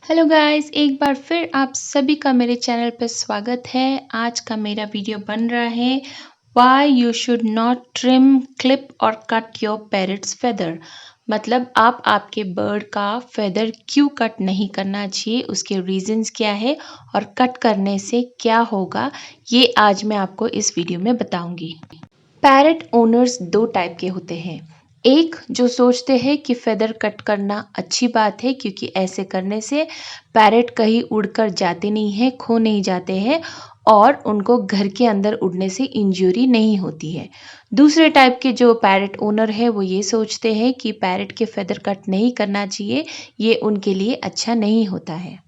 Hello guys, एक बार फिर आप सभी का मेरे चैनल पर स्वागत है। आज का मेरा वीडियो बन रहा है why you should not trim clip और कट योर पैरट्स फेदर। मतलब आप आपके बर्ड का फेदर क्यों कट नहीं करना चाहिए, उसके रीजंस क्या है और कट करने से क्या होगा, ये आज मैं आपको इस वीडियो में बताऊंगी। पैरट ओनर्स दो टाइप के होते हैं। एक जो सोचते हैं कि फेदर कट करना अच्छी बात है क्योंकि ऐसे करने से पैरट कहीं उड़कर जाते नहीं हैं, खो नहीं जाते हैं और उनको घर के अंदर उड़ने से इंजरी नहीं होती है। दूसरे टाइप के जो पैरट ओनर है वो ये सोचते हैं कि पैरट के फेदर कट नहीं करना चाहिए, ये उनके लिए अच्छा नहीं होता है।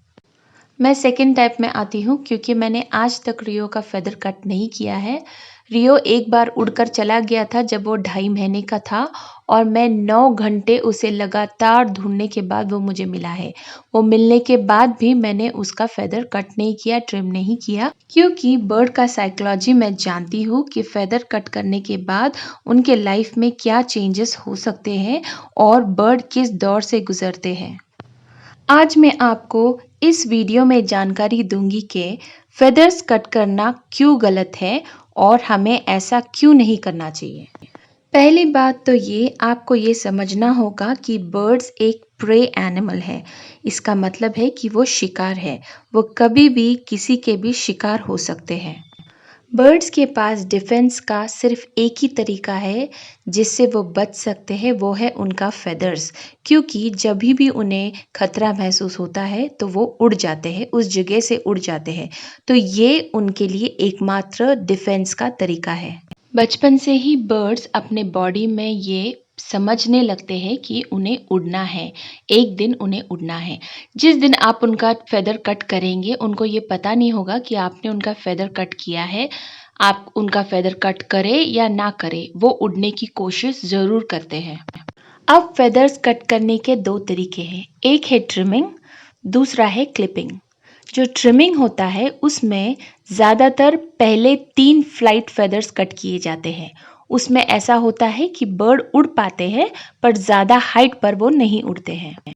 मैं सेकेंड टाइप में आती हूँ क्योंकि मैंने आज तक रियो का फेदर कट नहीं किया है। रियो एक बार उड़कर चला गया था जब वो 2.5 महीने का था और मैं 9 घंटे उसे लगातार ढूंढने के बाद वो मुझे मिला है। वो मिलने के बाद भी मैंने उसका फेदर कट नहीं किया, ट्रिम नहीं किया, क्योंकि बर्ड का साइकोलॉजी मैं जानती हूँ कि फेदर कट करने के बाद उनके लाइफ में क्या चेंजेस हो सकते हैं और बर्ड किस दौर से गुजरते हैं। आज मैं आपको इस वीडियो में जानकारी दूंगी कि फेदर्स कट करना क्यों गलत है और हमें ऐसा क्यों नहीं करना चाहिए। पहली बात तो ये आपको ये समझना होगा कि बर्ड्स एक प्रे एनिमल है। इसका मतलब है कि वो शिकार है, वो कभी भी किसी के भी शिकार हो सकते हैं। बर्ड्स के पास डिफेंस का सिर्फ एक ही तरीका है जिससे वो बच सकते हैं, वो है उनका फेदर्स। क्योंकि जब भी उन्हें खतरा महसूस होता है तो वो उड़ जाते हैं, उस जगह से उड़ जाते हैं। तो ये उनके लिए एकमात्र डिफेंस का तरीका है। बचपन से ही बर्ड्स अपने बॉडी में ये समझने लगते हैं कि उन्हें उड़ना है, एक दिन उन्हें उड़ना है। जिस दिन आप उनका फेदर कट करेंगे, उनको ये पता नहीं होगा कि आपने उनका फेदर कट किया है। आप उनका फेदर कट करें या ना करें, वो उड़ने की कोशिश ज़रूर करते हैं। अब फेदर्स कट करने के दो तरीके हैं, एक है ट्रिमिंग, दूसरा है क्लिपिंग। जो ट्रिमिंग होता है उसमें ज़्यादातर पहले 3 फ्लाइट फेदर्स कट किए जाते हैं। उसमें ऐसा होता है कि बर्ड उड़ पाते हैं पर ज़्यादा हाइट पर वो नहीं उड़ते हैं।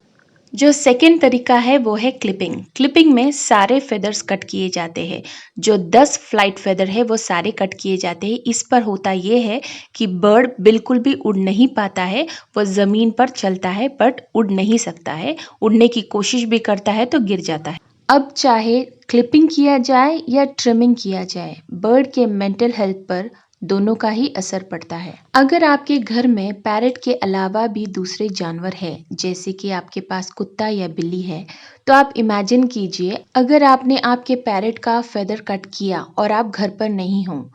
जो सेकेंड तरीका है वो है क्लिपिंग। क्लिपिंग में सारे फेदर्स कट किए जाते हैं। जो 10 फ्लाइट फेदर है वो सारे कट किए जाते हैं। इस पर होता ये है कि बर्ड बिल्कुल भी उड़ नहीं पाता है, वो ज़मीन पर चलता है बट उड़ नहीं सकता है, उड़ने की कोशिश भी करता है तो गिर जाता है। अब चाहे क्लिपिंग किया जाए या ट्रिमिंग किया जाए, बर्ड के मेंटल हेल्थ पर दोनों का ही असर पड़ता है। अगर आपके घर में पैरट के अलावा भी दूसरे जानवर हैं, जैसे कि आपके पास कुत्ता या बिल्ली है, तो आप इमेजिन कीजिए अगर आपने आपके पैरट का फेदर कट किया और आप घर पर नहीं हो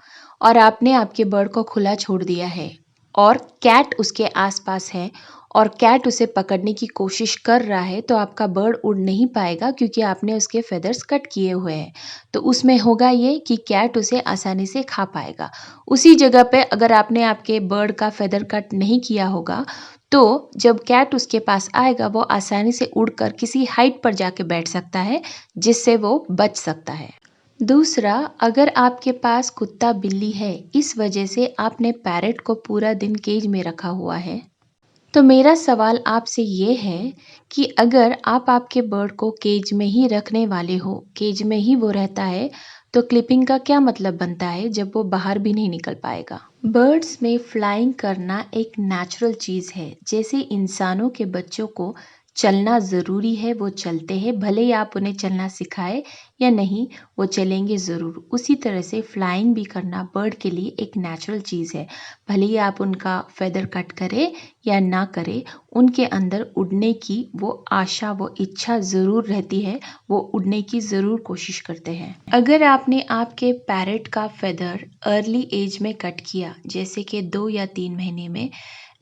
और आपने आपके बर्ड को खुला छोड़ दिया है और कैट उसके आसपास है और कैट उसे पकड़ने की कोशिश कर रहा है, तो आपका बर्ड उड़ नहीं पाएगा क्योंकि आपने उसके फेदर्स कट किए हुए हैं। तो उसमें होगा ये कि कैट उसे आसानी से खा पाएगा। उसी जगह पे अगर आपने आपके बर्ड का फेदर कट नहीं किया होगा, तो जब कैट उसके पास आएगा वो आसानी से उड़कर किसी हाइट पर जाके बैठ सकता है, जिससे वो बच सकता है। दूसरा, अगर आपके पास कुत्ता बिल्ली है, इस वजह से आपने पैरट को पूरा दिन केज में रखा हुआ है, तो मेरा सवाल आपसे ये है कि अगर आप आपके बर्ड को केज में ही रखने वाले हो, केज में ही वो रहता है, तो क्लिपिंग का क्या मतलब बनता है जब वो बाहर भी नहीं निकल पाएगा। बर्ड्स में फ्लाइंग करना एक नेचुरल चीज़ है। जैसे इंसानों के बच्चों को चलना ज़रूरी है, वो चलते हैं, भले ही आप उन्हें चलना सिखाए या नहीं, वो चलेंगे ज़रूर। उसी तरह से फ्लाइंग भी करना बर्ड के लिए एक नेचुरल चीज़ है। भले ही आप उनका फेदर कट करें या ना करें, उनके अंदर उड़ने की वो आशा, वो इच्छा ज़रूर रहती है, वो उड़ने की ज़रूर कोशिश करते हैं। अगर आपने आपके पैरट का फेदर अर्ली एज में कट किया, जैसे कि 2 या 3 महीने में,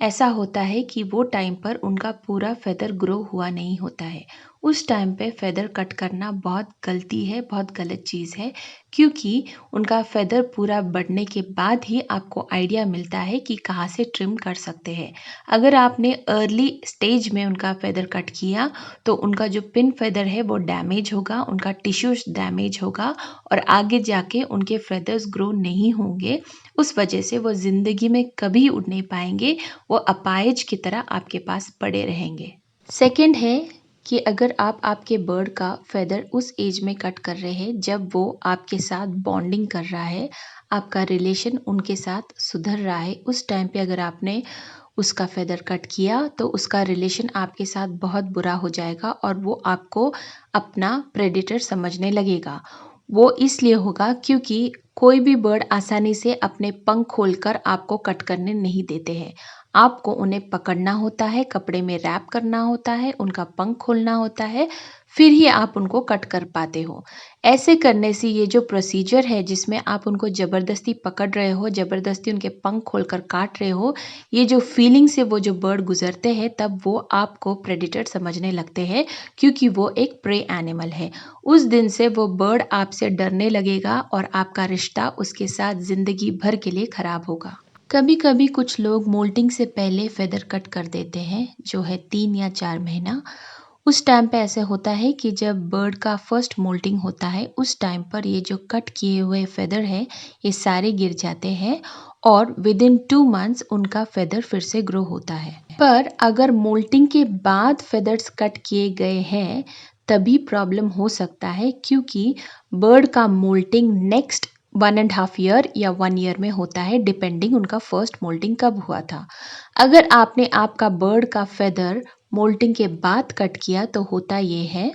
ऐसा होता है कि वो टाइम पर उनका पूरा फेदर ग्रो हुआ नहीं होता है। उस टाइम पे फेदर कट करना बहुत गलती है, बहुत गलत चीज़ है, क्योंकि उनका फेदर पूरा बढ़ने के बाद ही आपको आइडिया मिलता है कि कहाँ से ट्रिम कर सकते हैं। अगर आपने अर्ली स्टेज में उनका फेदर कट किया तो उनका जो पिन फेदर है वो डैमेज होगा, उनका टिश्यूज डैमेज होगा और आगे जाके उनके फेदर्स ग्रो नहीं होंगे। उस वजह से वो ज़िंदगी में कभी उड़ नहीं पाएंगे, वो अपाहिज की तरह आपके पास पड़े रहेंगे। सेकंड है कि अगर आप आपके बर्ड का फेदर उस एज में कट कर रहे हैं जब वो आपके साथ बॉन्डिंग कर रहा है, आपका रिलेशन उनके साथ सुधर रहा है, उस टाइम पे अगर आपने उसका फेदर कट किया तो उसका रिलेशन आपके साथ बहुत बुरा हो जाएगा और वो आपको अपना प्रेडेटर समझने लगेगा। वो इसलिए होगा क्योंकि कोई भी बर्ड आसानी से अपने पंख खोलकर आपको कट करने नहीं देते हैं। आपको उन्हें पकड़ना होता है, कपड़े में रैप करना होता है, उनका पंख खोलना होता है, फिर ही आप उनको कट कर पाते हो। ऐसे करने से ये जो प्रोसीजर है जिसमें आप उनको ज़बरदस्ती पकड़ रहे हो, ज़बरदस्ती उनके पंख खोलकर काट रहे हो, ये जो फीलिंग से वो जो बर्ड गुजरते हैं तब वो आपको प्रेडेटर समझने लगते हैं क्योंकि वो एक प्रे एनिमल है। उस दिन से वो बर्ड आपसे डरने लगेगा और आपका रिश्ता उसके साथ ज़िंदगी भर के लिए ख़राब होगा। कभी कभी कुछ लोग मोल्टिंग से पहले फेदर कट कर देते हैं जो है 3 या 4 महीना। उस टाइम पे ऐसे होता है कि जब बर्ड का फर्स्ट मोल्टिंग होता है उस टाइम पर ये जो कट किए हुए फेदर है ये सारे गिर जाते हैं और विद इन 2 मंथ्स उनका फेदर फिर से ग्रो होता है। पर अगर मोल्टिंग के बाद फेदर्स कट किए गए हैं तभी प्रॉब्लम हो सकता है क्योंकि बर्ड का मोल्टिंग नेक्स्ट 1.5 ईयर या 1 ईयर में होता है डिपेंडिंग उनका फर्स्ट मोल्टिंग कब हुआ था। अगर आपने आपका बर्ड का फेदर मोल्टिंग के बाद कट किया तो होता ये है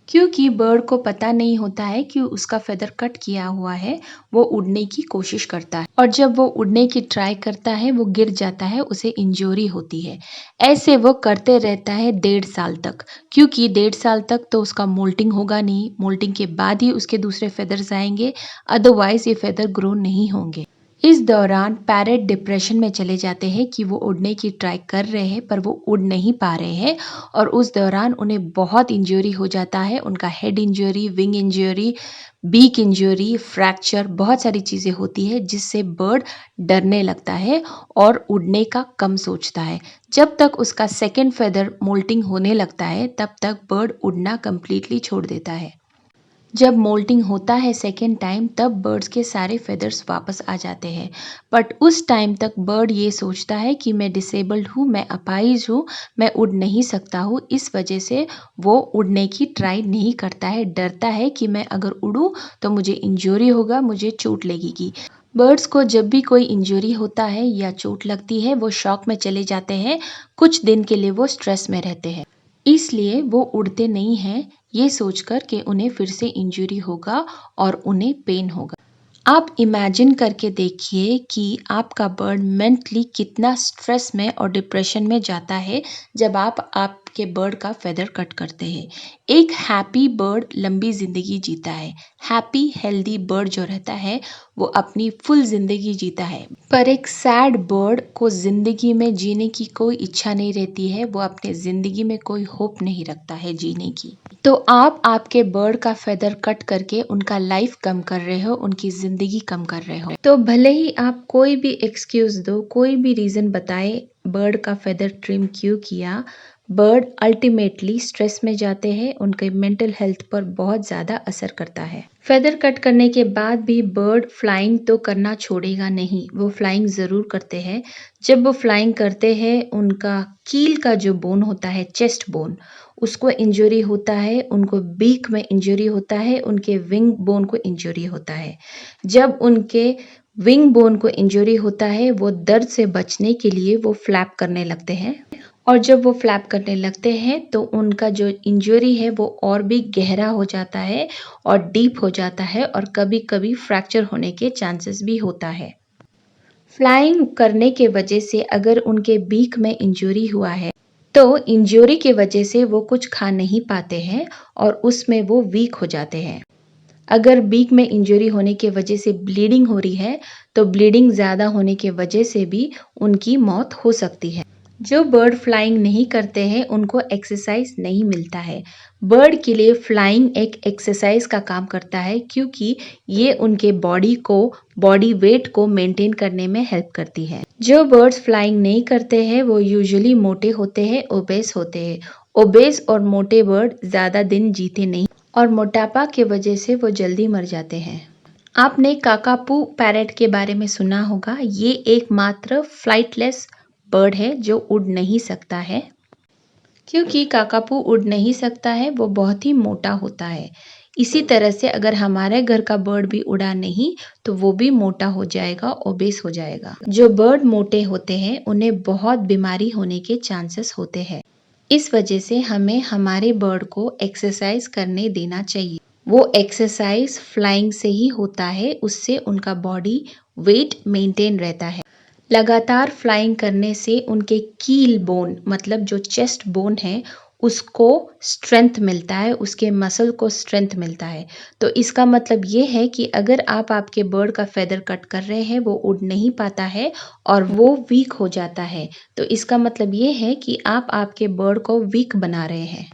क्योंकि बर्ड को पता नहीं होता है कि उसका फेदर कट किया हुआ है, वो उड़ने की कोशिश करता है और जब वो उड़ने की ट्राई करता है वो गिर जाता है, उसे इंजरी होती है। ऐसे वो करते रहता है 1.5 साल तक क्योंकि 1.5 साल तक तो उसका मोल्टिंग होगा नहीं, मोल्टिंग के बाद ही उसके दूसरे फेदर्स आएंगे, अदरवाइज ये फेदर ग्रो नहीं होंगे। इस दौरान पैरेट डिप्रेशन में चले जाते हैं कि वो उड़ने की ट्राई कर रहे हैं पर वो उड़ नहीं पा रहे हैं और उस दौरान उन्हें बहुत इंजरी हो जाता है, उनका head injury, wing injury, beak injury, fracture, बहुत सारी चीज़ें होती है जिससे बर्ड डरने लगता है और उड़ने का कम सोचता है। जब तक उसका सेकेंड फेदर मोल्टिंग होने लगता है तब तक बर्ड उड़ना कंप्लीटली छोड़ देता है। जब मोल्टिंग होता है सेकेंड टाइम तब बर्ड्स के सारे फेदर्स वापस आ जाते हैं बट उस टाइम तक बर्ड ये सोचता है कि मैं डिसेबल्ड हूँ, मैं अपाहिज हूँ, मैं उड़ नहीं सकता हूँ, इस वजह से वो उड़ने की ट्राई नहीं करता है, डरता है कि मैं अगर उड़ूँ तो मुझे इंजरी होगा, मुझे चोट लगेगी। बर्ड्स को जब भी कोई इंजरी होता है या चोट लगती है वो शॉक में चले जाते हैं, कुछ दिन के लिए वो स्ट्रेस में रहते हैं, इसलिए वो उड़ते नहीं हैं ये सोचकर कि उन्हें फिर से इंजरी होगा और उन्हें पेन होगा। आप इमेजिन करके देखिए कि आपका बर्ड मेंटली कितना स्ट्रेस में और डिप्रेशन में जाता है जब आप आपके बर्ड का फेदर कट करते हैं। एक हैप्पी बर्ड लंबी ज़िंदगी जीता है, हैप्पी हेल्दी बर्ड जो रहता है वो अपनी फुल ज़िंदगी जीता है, पर एक सैड बर्ड को ज़िंदगी में जीने की कोई इच्छा नहीं रहती है, वो अपने ज़िंदगी में कोई होप नहीं रखता है जीने की। तो आप आपके बर्ड का फेदर कट करके उनका लाइफ कम कर रहे हो, उनकी ज़िंदगी कम कर रहे हो। तो भले ही आप कोई भी एक्सक्यूज़ दो, कोई भी रीज़न बताए बर्ड का फेदर ट्रिम क्यों किया, बर्ड अल्टीमेटली स्ट्रेस में जाते हैं, उनके मेंटल हेल्थ पर बहुत ज़्यादा असर करता है। फेदर कट करने के बाद भी बर्ड फ्लाइंग तो करना छोड़ेगा नहीं, वो फ्लाइंग ज़रूर करते हैं। जब वो फ्लाइंग करते हैं उनका कील का जो बोन होता है, चेस्ट बोन, उसको इंजरी होता है, उनको बीक में इंजरी होता है, उनके विंग बोन को इंजरी होता है। जब उनके विंग बोन को इंजरी होता है वो दर्द से बचने के लिए वो फ्लैप करने लगते हैं और जब वो फ्लैप करने लगते हैं तो उनका जो इंजरी है वो और भी गहरा हो जाता है और डीप हो जाता है और कभी कभी फ्रैक्चर होने के चांसेस भी होता है। फ्लाइंग करने के वजह से अगर उनके बीक में इंजरी हुआ है तो इंजरी की वजह से वो कुछ खा नहीं पाते हैं और उसमें वो वीक हो जाते हैं। अगर बीक में इंजरी होने की वजह से ब्लीडिंग हो रही है तो ब्लीडिंग ज़्यादा होने की वजह से भी उनकी मौत हो सकती है। जो बर्ड फ्लाइंग नहीं करते हैं उनको एक्सरसाइज नहीं मिलता है। बर्ड के लिए फ्लाइंग एक एक्सरसाइज का काम करता है क्योंकि ये उनके बॉडी वेट को मेंटेन करने में हेल्प करती है। जो बर्ड्स फ्लाइंग नहीं करते हैं वो यूजुअली मोटे होते हैं, ओबेस होते हैं। ओबेस और मोटे बर्ड ज़्यादा दिन जीते नहीं और मोटापा के वजह से वो जल्दी मर जाते हैं। आपने काकापू पैरेट के बारे में सुना होगा, ये एकमात्र फ्लाइटलेस बर्ड है जो उड़ नहीं सकता है। क्योंकि काकापू उड़ नहीं सकता है, वो बहुत ही मोटा होता है। इसी तरह से अगर हमारे घर का बर्ड भी उड़ा नहीं तो वो भी मोटा हो जाएगा, ओबेस हो जाएगा। जो बर्ड मोटे होते हैं उन्हें बहुत बीमारी होने के चांसेस होते हैं। इस वजह से हमें हमारे बर्ड को एक्सरसाइज करने देना चाहिए। वो एक्सरसाइज फ्लाइंग से ही होता है, उससे उनका बॉडी वेट मेंटेन रहता है। लगातार फ्लाइंग करने से उनके कील बोन मतलब जो चेस्ट बोन है उसको स्ट्रेंथ मिलता है, उसके मसल को स्ट्रेंथ मिलता है। तो इसका मतलब ये है कि अगर आप आपके बर्ड का फेदर कट कर रहे हैं, वो उड़ नहीं पाता है और वो वीक हो जाता है, तो इसका मतलब ये है कि आप आपके बर्ड को वीक बना रहे हैं।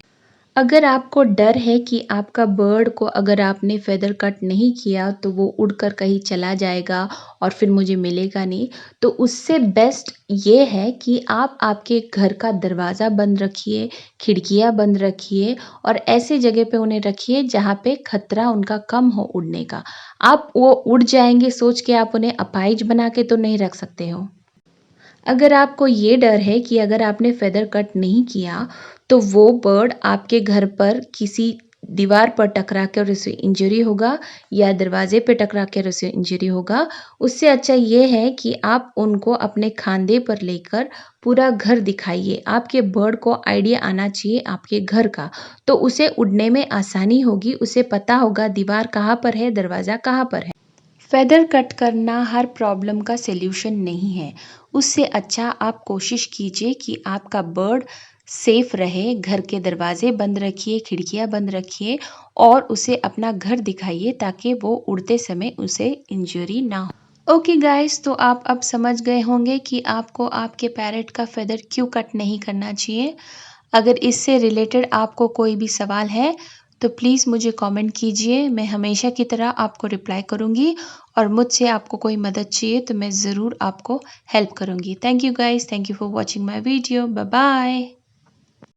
अगर आपको डर है कि आपका बर्ड को अगर आपने फेदर कट नहीं किया तो वो उड़कर कहीं चला जाएगा और फिर मुझे मिलेगा नहीं, तो उससे बेस्ट ये है कि आप आपके घर का दरवाज़ा बंद रखिए, खिड़कियाँ बंद रखिए और ऐसे जगह पे उन्हें रखिए जहाँ पे खतरा उनका कम हो उड़ने का। आप वो उड़ जाएंगे सोच के आप उन्हें अपाहिज बना के तो नहीं रख सकते हो। अगर आपको ये डर है कि अगर आपने फेदर कट नहीं किया तो वो बर्ड आपके घर पर किसी दीवार पर टकरा कर उसे इंजरी होगा या दरवाजे पे टकरा कर उसे इंजरी होगा, उससे अच्छा ये है कि आप उनको अपने खांधे पर लेकर पूरा घर दिखाइए। आपके बर्ड को आइडिया आना चाहिए आपके घर का, तो उसे उड़ने में आसानी होगी, उसे पता होगा दीवार कहाँ पर है, दरवाज़ा कहाँ पर है। फेदर कट करना हर प्रॉब्लम का सल्यूशन नहीं है। उससे अच्छा आप कोशिश कीजिए कि आपका बर्ड सेफ रहे, घर के दरवाजे बंद रखिए, खिड़कियाँ बंद रखिए और उसे अपना घर दिखाइए ताकि वो उड़ते समय उसे इंजरी ना हो। ओके गाइस, तो आप अब समझ गए होंगे कि आपको आपके पैरट का फेदर क्यों कट नहीं करना चाहिए। अगर इससे रिलेटेड आपको कोई भी सवाल है तो प्लीज़ मुझे कमेंट कीजिए, मैं हमेशा की तरह आपको रिप्लाई करूँगी और मुझसे आपको कोई मदद चाहिए तो मैं ज़रूर आपको हेल्प करूँगी। Thank you guys, thank you for watching my video, bye bye.